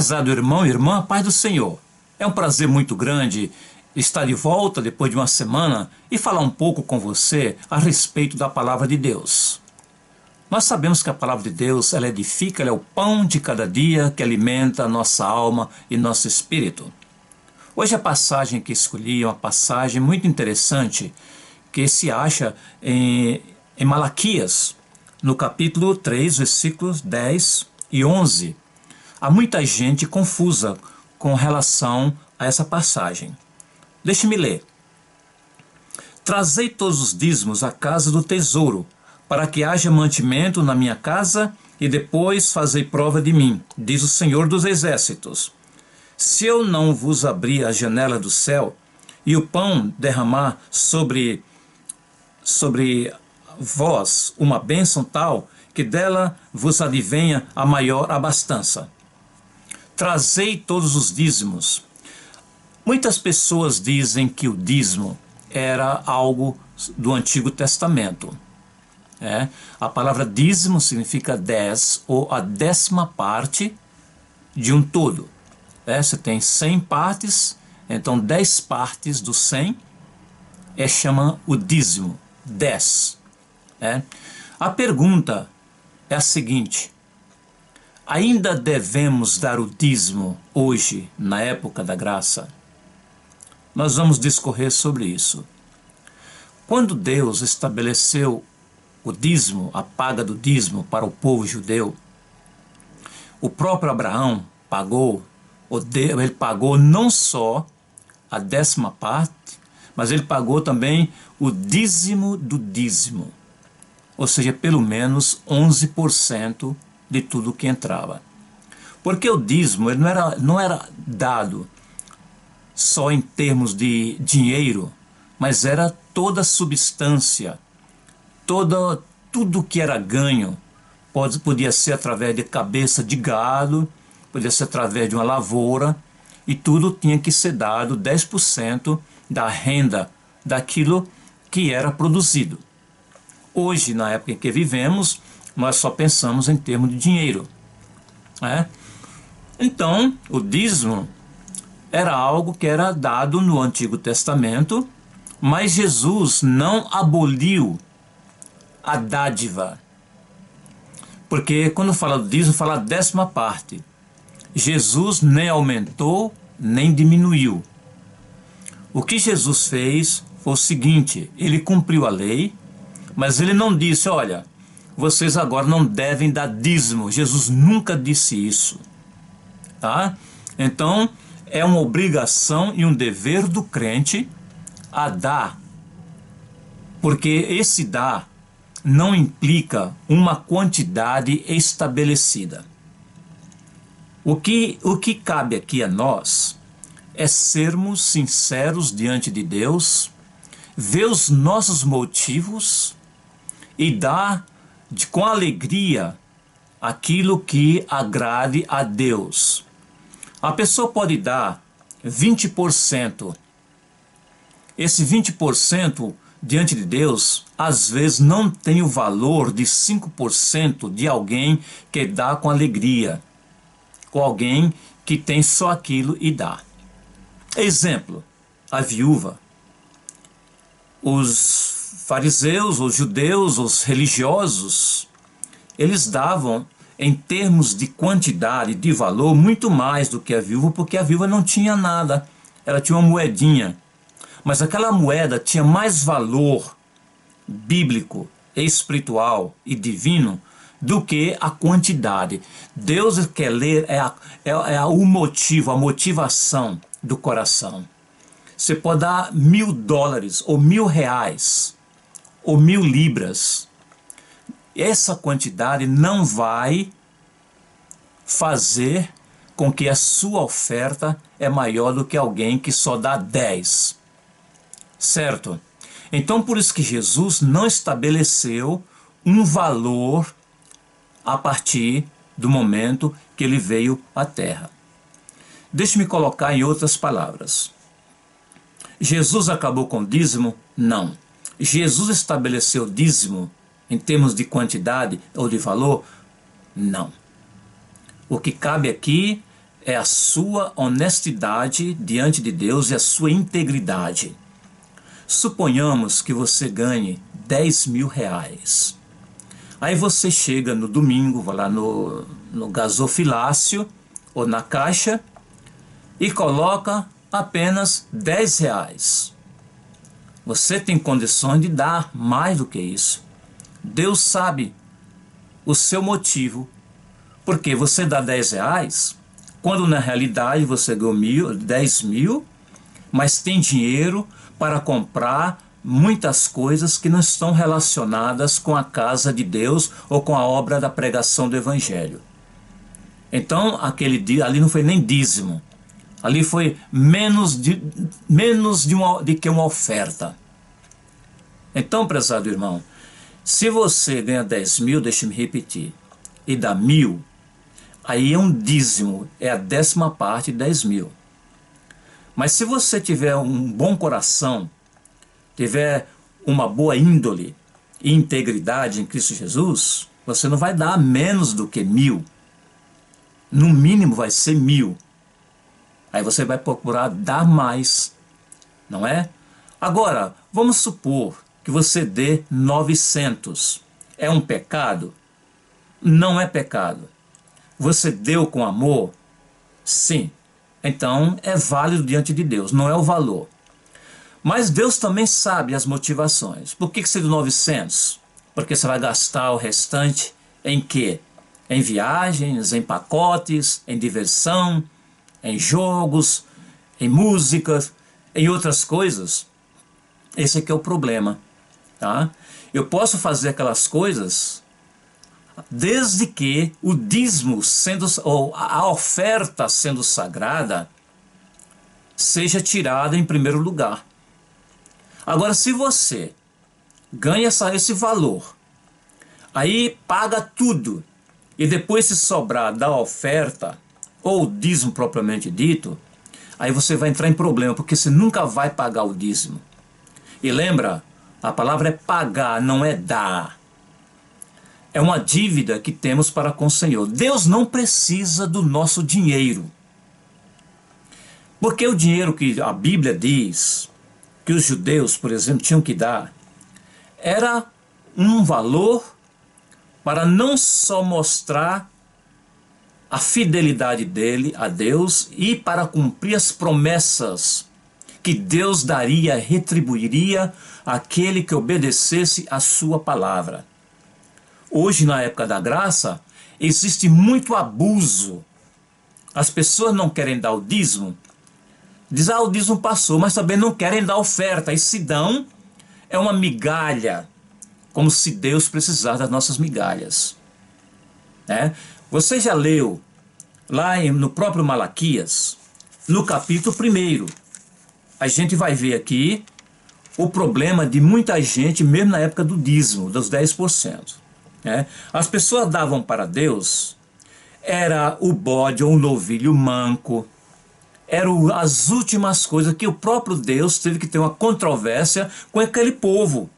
Prezado irmão e irmã, paz do Senhor. É um prazer muito grande estar de volta depois de uma semana e falar um pouco com você a respeito da palavra de Deus. Nós sabemos que a palavra de Deus, ela edifica, ela é o pão de cada dia que alimenta a nossa alma e nosso espírito. Hoje a passagem que escolhi é uma passagem muito interessante que se acha em Malaquias, no capítulo 3, versículos 10 e 11. Há muita gente confusa com relação a essa passagem. Deixe-me ler. Trazei todos os dízimos à casa do tesouro, para que haja mantimento na minha casa, e depois fazei prova de mim, diz o Senhor dos Exércitos. Se eu não vos abrir a janela do céu, e o pão derramar sobre vós uma bênção tal, que dela vos advenha a maior abastança. Trazei todos os dízimos. Muitas pessoas dizem que o dízimo era algo do Antigo Testamento. A palavra dízimo significa 10, ou a 10ª parte de um todo. Você tem 100 partes, então 10 partes do 100 chama o dízimo, 10. A pergunta é a seguinte: ainda devemos dar o dízimo hoje, na época da graça? Nós vamos discorrer sobre isso. Quando Deus estabeleceu o dízimo, a paga do dízimo para o povo judeu, o próprio Abraão pagou, ele pagou não só a 10ª parte, mas ele pagou também o dízimo do dízimo, ou seja, pelo menos 11% de tudo que entrava. Porque o dízimo ele não era dado só em termos de dinheiro, mas era toda a substância, tudo que era ganho. Podia ser através de cabeça de gado, podia ser através de uma lavoura, e tudo tinha que ser dado 10% da renda daquilo que era produzido. Hoje, na época em que vivemos, nós só pensamos em termos de dinheiro. Então, o dízimo era algo que era dado no Antigo Testamento, mas Jesus não aboliu a dádiva. Porque quando fala do dízimo, fala a 10ª parte. Jesus nem aumentou, nem diminuiu. O que Jesus fez foi o seguinte: ele cumpriu a lei, mas ele não disse, olha, vocês agora não devem dar dízimo. Jesus nunca disse isso. Então, é uma obrigação e um dever do crente a dar. Porque esse dar não implica uma quantidade estabelecida. O que cabe aqui a nós é sermos sinceros diante de Deus, ver os nossos motivos e dar com alegria aquilo que agrade a Deus. A pessoa pode dar 20%. Esse 20% diante de Deus, às vezes não tem o valor de 5% de alguém que dá com alegria, com alguém que tem só aquilo e dá. Exemplo, a viúva. Os fariseus, os judeus, os religiosos, eles davam, em termos de quantidade, de valor, muito mais do que a viúva, porque a viúva não tinha nada, ela tinha uma moedinha. Mas aquela moeda tinha mais valor bíblico, espiritual e divino do que a quantidade. Deus quer ler o motivo, a motivação do coração. Você pode dar $1.000, ou R$1.000, ou 1.000 libras. Essa quantidade não vai fazer com que a sua oferta é maior do que alguém que só dá 10. Certo? Então, por isso que Jesus não estabeleceu um valor a partir do momento que ele veio à Terra. Deixe-me colocar em outras palavras. Jesus acabou com o dízimo? Não. Jesus estabeleceu dízimo em termos de quantidade ou de valor? Não. O que cabe aqui é a sua honestidade diante de Deus e a sua integridade. Suponhamos que você ganhe 10 mil reais. Aí você chega no domingo, vai lá no gasofilácio ou na caixa e coloca apenas 10 reais. Você tem condições de dar mais do que isso. Deus sabe o seu motivo, porque você dá 10 reais, quando na realidade você ganhou 10 mil, mas tem dinheiro para comprar muitas coisas que não estão relacionadas com a casa de Deus ou com a obra da pregação do Evangelho. Então, aquele dia ali não foi nem dízimo, ali foi menos de que uma oferta. Então, prezado irmão, se você ganha 10 mil, deixe-me repetir, e dá 1.000, aí é um dízimo, é a 10ª parte de 10 mil. Mas se você tiver um bom coração, tiver uma boa índole e integridade em Cristo Jesus, você não vai dar menos do que 1.000. No mínimo vai ser 1.000. Aí você vai procurar dar mais, não é? Agora, vamos supor que você dê 900. É um pecado? Não é pecado. Você deu com amor? Sim. Então é válido diante de Deus, não é o valor. Mas Deus também sabe as motivações. Por que você deu 900? Porque você vai gastar o restante em quê? Em viagens, em pacotes, em diversão, em jogos, em músicas, em outras coisas. Esse aqui é o problema, tá? Eu posso fazer aquelas coisas desde que o dízimo ou a oferta sendo sagrada seja tirada em primeiro lugar. Agora, se você ganha esse valor, aí paga tudo, e depois se sobrar da oferta, ou o dízimo propriamente dito, aí você vai entrar em problema, porque você nunca vai pagar o dízimo. E lembra, a palavra é pagar, não é dar. É uma dívida que temos para com o Senhor. Deus não precisa do nosso dinheiro. Porque o dinheiro que a Bíblia diz que os judeus, por exemplo, tinham que dar, era um valor para não só mostrar a fidelidade dele a Deus e para cumprir as promessas que Deus daria, retribuiria àquele que obedecesse a sua palavra. Hoje, na época da graça, existe muito abuso. As pessoas não querem dar o dízimo. Diz, o dízimo passou, mas também não querem dar oferta. E se dão, é uma migalha, como se Deus precisasse das nossas migalhas. Você já leu, lá no próprio Malaquias, no capítulo 1, a gente vai ver aqui o problema de muita gente, mesmo na época do dízimo, dos 10%. As pessoas davam para Deus, era o bode ou o novilho manco, eram as últimas coisas que o próprio Deus teve que ter uma controvérsia com aquele povo.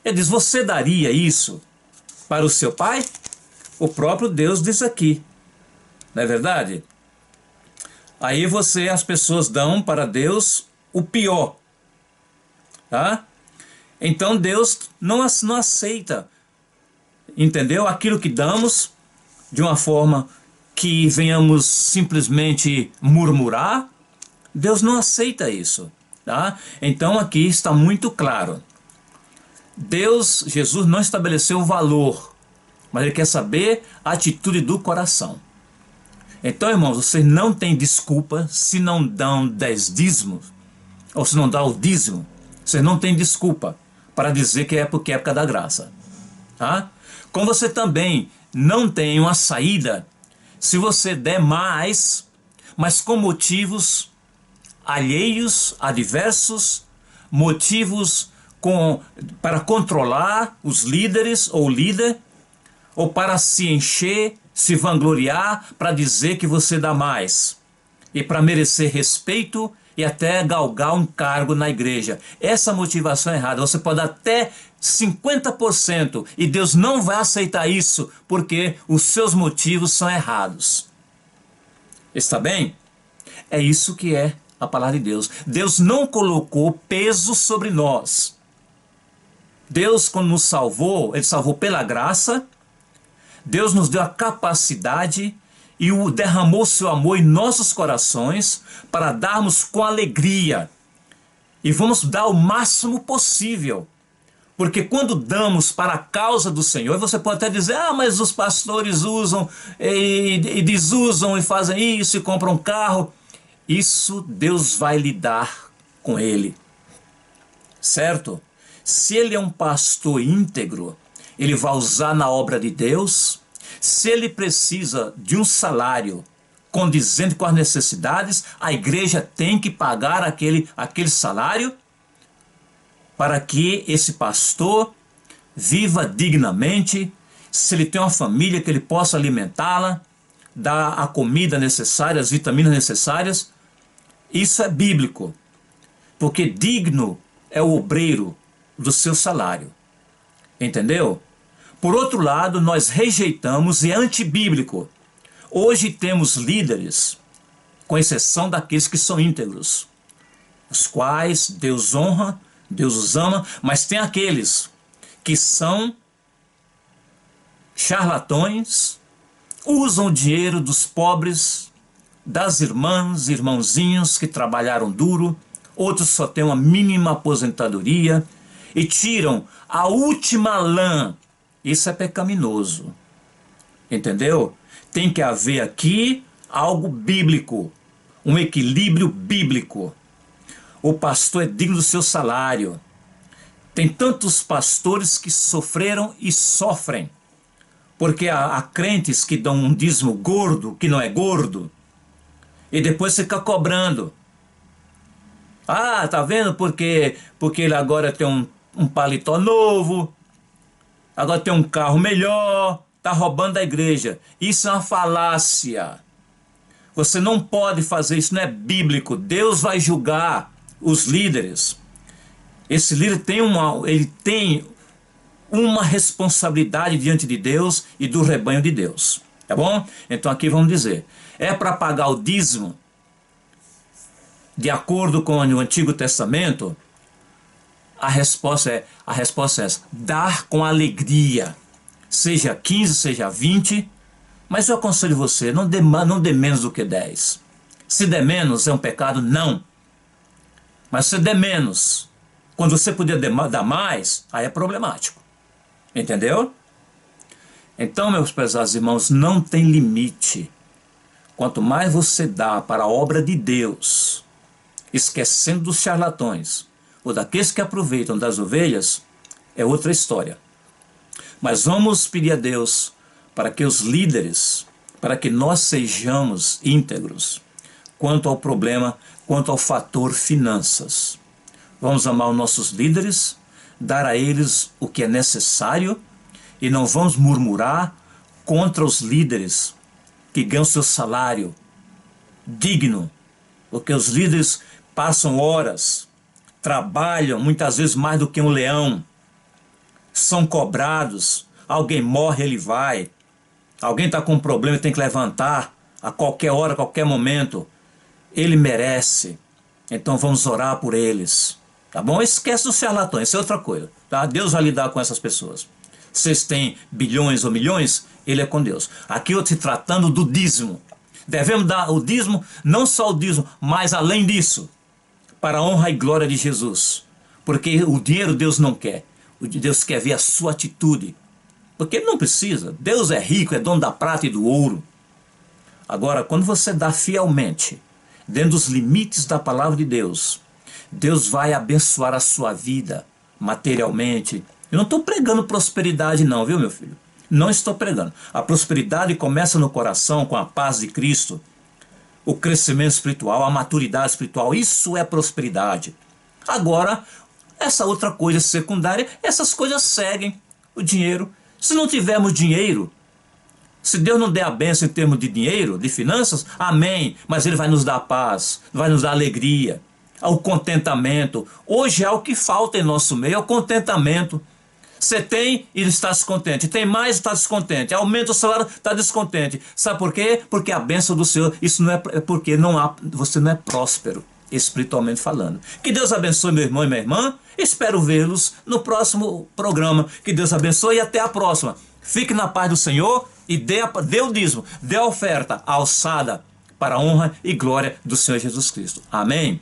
Ele diz, você daria isso para o seu pai? O próprio Deus diz aqui, não é verdade? Aí as pessoas dão para Deus o pior, tá? Então Deus não aceita, entendeu? Aquilo que damos de uma forma que venhamos simplesmente murmurar, Deus não aceita isso, tá? Então aqui está muito claro. Jesus não estabeleceu o valor, mas ele quer saber a atitude do coração. Então, irmãos, vocês não têm desculpa se não dão 10 dízimos, ou se não dá o dízimo. Vocês não têm desculpa para dizer que é porque é época da graça, tá? Como você também não tem uma saída se você der mais, mas com motivos alheios, adversos, motivos para controlar os líderes ou líder, ou para se encher, se vangloriar, para dizer que você dá mais, e para merecer respeito e até galgar um cargo na igreja. Essa motivação é errada. Você pode dar até 50% e Deus não vai aceitar isso, porque os seus motivos são errados. Está bem? É isso que é a palavra de Deus. Deus não colocou peso sobre nós. Deus, quando nos salvou, Ele salvou pela graça. Deus nos deu a capacidade e derramou seu amor em nossos corações para darmos com alegria. E vamos dar o máximo possível. Porque quando damos para a causa do Senhor, você pode até dizer, mas os pastores usam e desusam e fazem isso e compram um carro. Isso Deus vai lidar com ele. Certo? Se ele é um pastor íntegro, ele vai usar na obra de Deus. Se ele precisa de um salário condizente com as necessidades, a igreja tem que pagar aquele salário para que esse pastor viva dignamente. Se ele tem uma família, que ele possa alimentá-la, dar a comida necessária, as vitaminas necessárias. Isso é bíblico, porque digno é o obreiro do seu salário. Entendeu? Por outro lado, nós rejeitamos e é antibíblico. Hoje temos líderes, com exceção daqueles que são íntegros, os quais Deus honra, Deus os ama, mas tem aqueles que são charlatões, usam o dinheiro dos pobres, das irmãs, irmãozinhos que trabalharam duro, outros só têm uma mínima aposentadoria e tiram a última lã. Isso é pecaminoso. Entendeu? Tem que haver aqui algo bíblico, um equilíbrio bíblico. O pastor é digno do seu salário. Tem tantos pastores que sofreram e sofrem, porque há crentes que dão um dízimo gordo, que não é gordo, e depois fica cobrando. Tá vendo? Porque ele agora tem um paletó novo, agora tem um carro melhor, está roubando da igreja. Isso é uma falácia. Você não pode fazer isso, não é bíblico. Deus vai julgar os líderes. Esse líder tem uma responsabilidade diante de Deus e do rebanho de Deus. Tá bom? Então aqui vamos dizer, é para pagar o dízimo de acordo com o Antigo Testamento? A resposta é essa: dar com alegria, seja 15, seja 20, mas eu aconselho você, não dê menos do que 10. Se der menos, é um pecado? Não. Mas se der menos, quando você puder dar mais, aí é problemático. Entendeu? Então, meus prezados irmãos, não tem limite. Quanto mais você dá para a obra de Deus, esquecendo dos charlatões, ou daqueles que aproveitam das ovelhas, é outra história. Mas vamos pedir a Deus para que os líderes, para que nós sejamos íntegros quanto ao problema, quanto ao fator finanças. Vamos amar os nossos líderes, dar a eles o que é necessário e não vamos murmurar contra os líderes que ganham seu salário digno, porque os líderes passam horas, trabalham muitas vezes mais do que um leão, são cobrados, alguém morre, ele vai, alguém está com um problema e tem que levantar a qualquer hora, a qualquer momento, ele merece. Então vamos orar por eles, tá bom? Esquece dos charlatões, isso é outra coisa, tá? Deus vai lidar com essas pessoas. Vocês têm bilhões ou milhões, ele é com Deus. Aqui eu te tratando do dízimo. Devemos dar o dízimo, não só o dízimo, mas além disso, para a honra e glória de Jesus. Porque o dinheiro Deus não quer. Deus quer ver a sua atitude. Porque ele não precisa. Deus é rico, é dono da prata e do ouro. Agora, quando você dá fielmente, dentro dos limites da palavra de Deus, Deus vai abençoar a sua vida materialmente. Eu não estou pregando prosperidade não, viu, meu filho? Não estou pregando. A prosperidade começa no coração, com a paz de Cristo, o crescimento espiritual, a maturidade espiritual. Isso é prosperidade. Agora, essa outra coisa secundária, essas coisas seguem o dinheiro. Se não tivermos dinheiro, se Deus não der a bênção em termos de dinheiro, de finanças, amém. Mas Ele vai nos dar paz, vai nos dar alegria, o contentamento. Hoje é o que falta em nosso meio, é o contentamento. Você tem e está descontente. Tem mais e está descontente. Aumenta o salário, está descontente. Sabe por quê? Porque a bênção do Senhor, isso não é porque você não é próspero, espiritualmente falando. Que Deus abençoe meu irmão e minha irmã. Espero vê-los no próximo programa. Que Deus abençoe e até a próxima. Fique na paz do Senhor e dê o dízimo, dê a oferta, a alçada para a honra e glória do Senhor Jesus Cristo. Amém.